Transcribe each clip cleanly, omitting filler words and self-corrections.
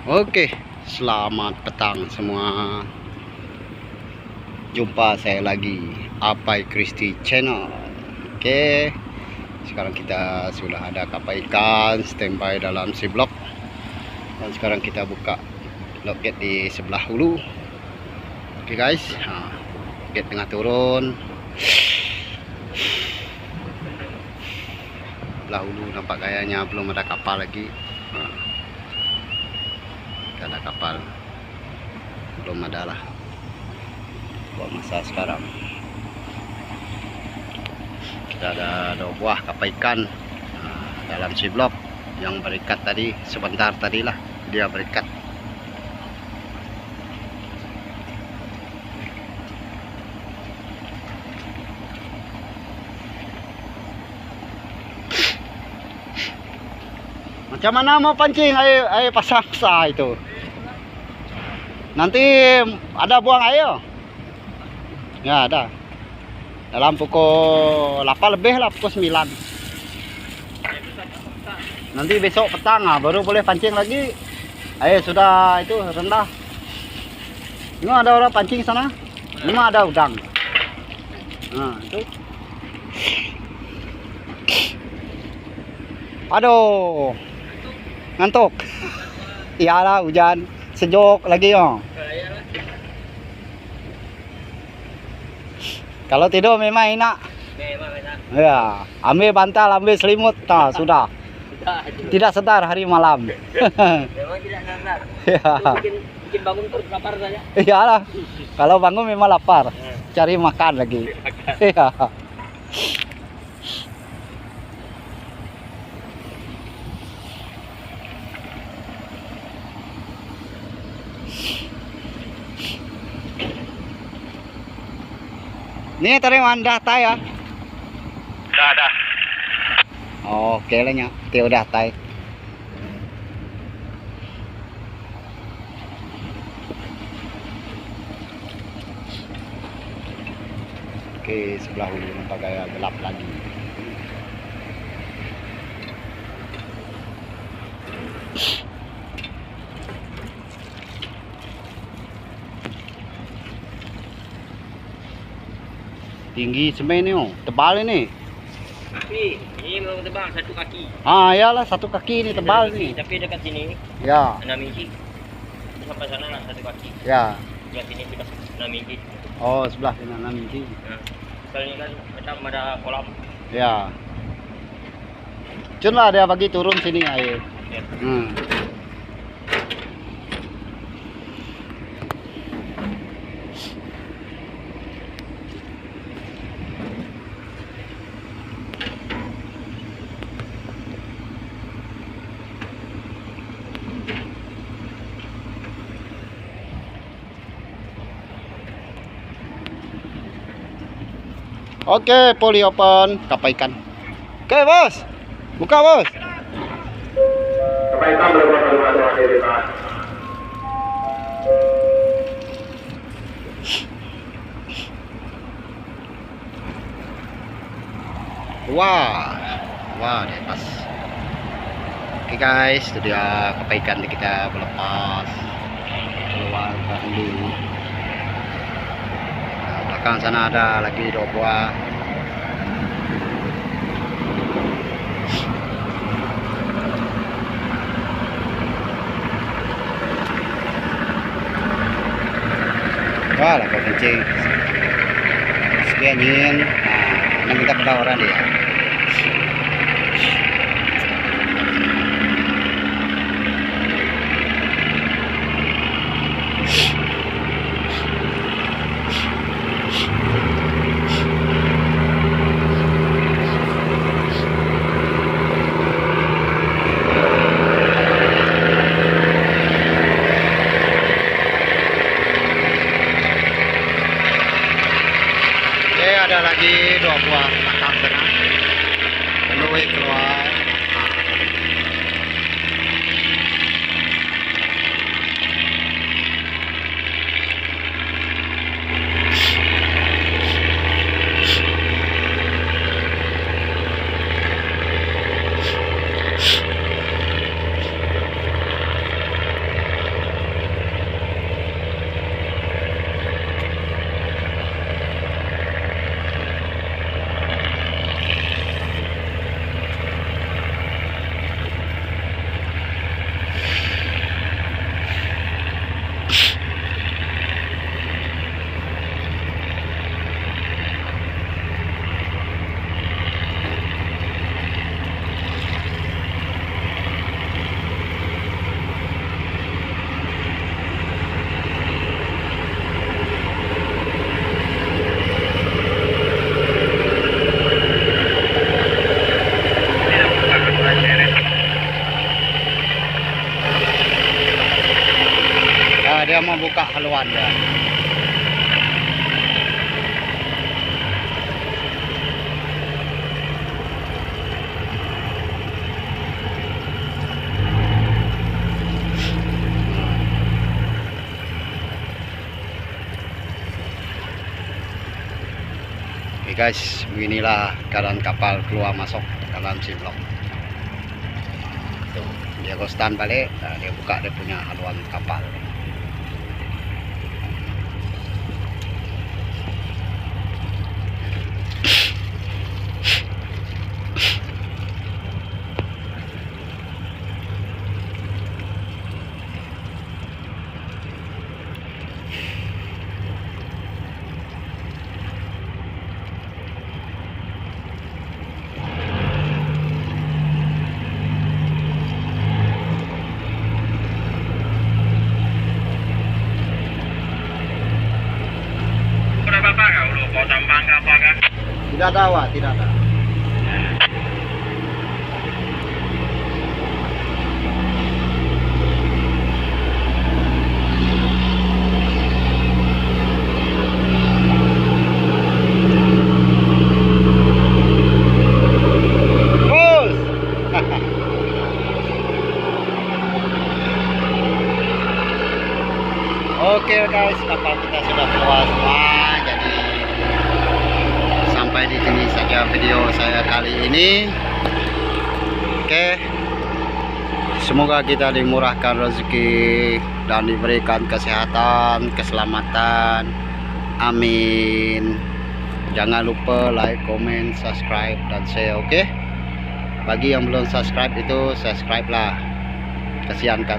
Oke, selamat petang semua. Jumpa saya lagi Apai Christy Channel. Oke, sekarang kita sudah ada kapal ikan standby dalam si blok. Dan sekarang kita buka lock gate di sebelah hulu. Oke guys, gate tengah turun. Sebelah hulu nampak gayanya belum ada kapal lagi. Ada kapal belum ada lah buat masa sekarang. Kita ada 2 buah kapal ikan dalam si blok yang berikat tadi. Sebentar tadilah dia berikat. Macam mana mau pancing air pasang sah itu? Nanti ada buang air. Ya ada. Dalam pukul 8 lebih lah, pukul 9. Nanti besok petang baru boleh pancing lagi. Air sudah itu rendah. Ini ada orang pancing sana. Ini ada udang. Nah, itu. Aduh. Ngantuk. Iyalah hujan. Sejuk lagi ya. Kalau tidur memang enak. Ya, ambil bantal, ambil selimut, sudah. Tidak sedar hari malam. Memang tidak sadar. Ya. Bikin bangun terus lapar saja. Iyalah. Kalau bangun memang lapar. Cari makan lagi. Ya. Ini tadi anda tay ya? Ada. Oke lah nya, tiêu udah tay. Oke, sebelah hulu nampak gaya gelap lagi. Tinggi semen ni, tebal ini. Tapi ini belum tebal, 1 kaki. Iyalah 1 kaki ini tebal nih. Tapi dekat sini Ya. 6 inci. Sampai sana lah 1 kaki. Ya. Yang sini sudah 6 inci. Oh, sebelah sini 6 inci. Kali ini kan macam ada kolam. Ya. Cun lah dia bagi turun sini air. Ya. Oke, poli open kapal ikan. Oke, bos. Buka, bos. Kapal ikan berbuat masuk di depan. Wah, di atas. Oke guys, itu dia kapal ikan kita melepas keluar dulu. Belakang sana ada lagi 2 buah. Wah, lah kencing. Sekian angin. Nah, kita pada orang dia. Ada lagi 2 buah belakang sana. dia mau buka haluan dia. Oke guys, beginilah keadaan kapal keluar masuk dalam Siblok. Tuh, dia ghostan balik, dia buka dia punya haluan kapal. Bapak kau lu kau tambang ke apa kan? Tidak ada, Wak, tidak ada. Bos. Oke guys, kapal kita sudah keluar semua. Jadi sampai di sini saja video saya kali ini. Oke, semoga kita dimurahkan rezeki dan diberikan kesehatan, keselamatan. Amin. Jangan lupa like, comment, subscribe dan share. Oke, bagi yang belum subscribe itu subscribe lah. Kasihan kan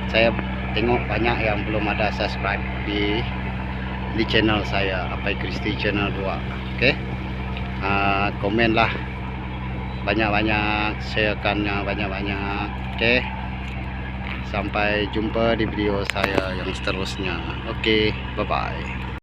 saya tengok banyak yang belum ada subscribe di channel saya, Apai Kristi channel 2. Oke, komen lah banyak-banyak, sharekannya banyak-banyak. Oke, sampai jumpa di video saya yang seterusnya. Oke, bye bye.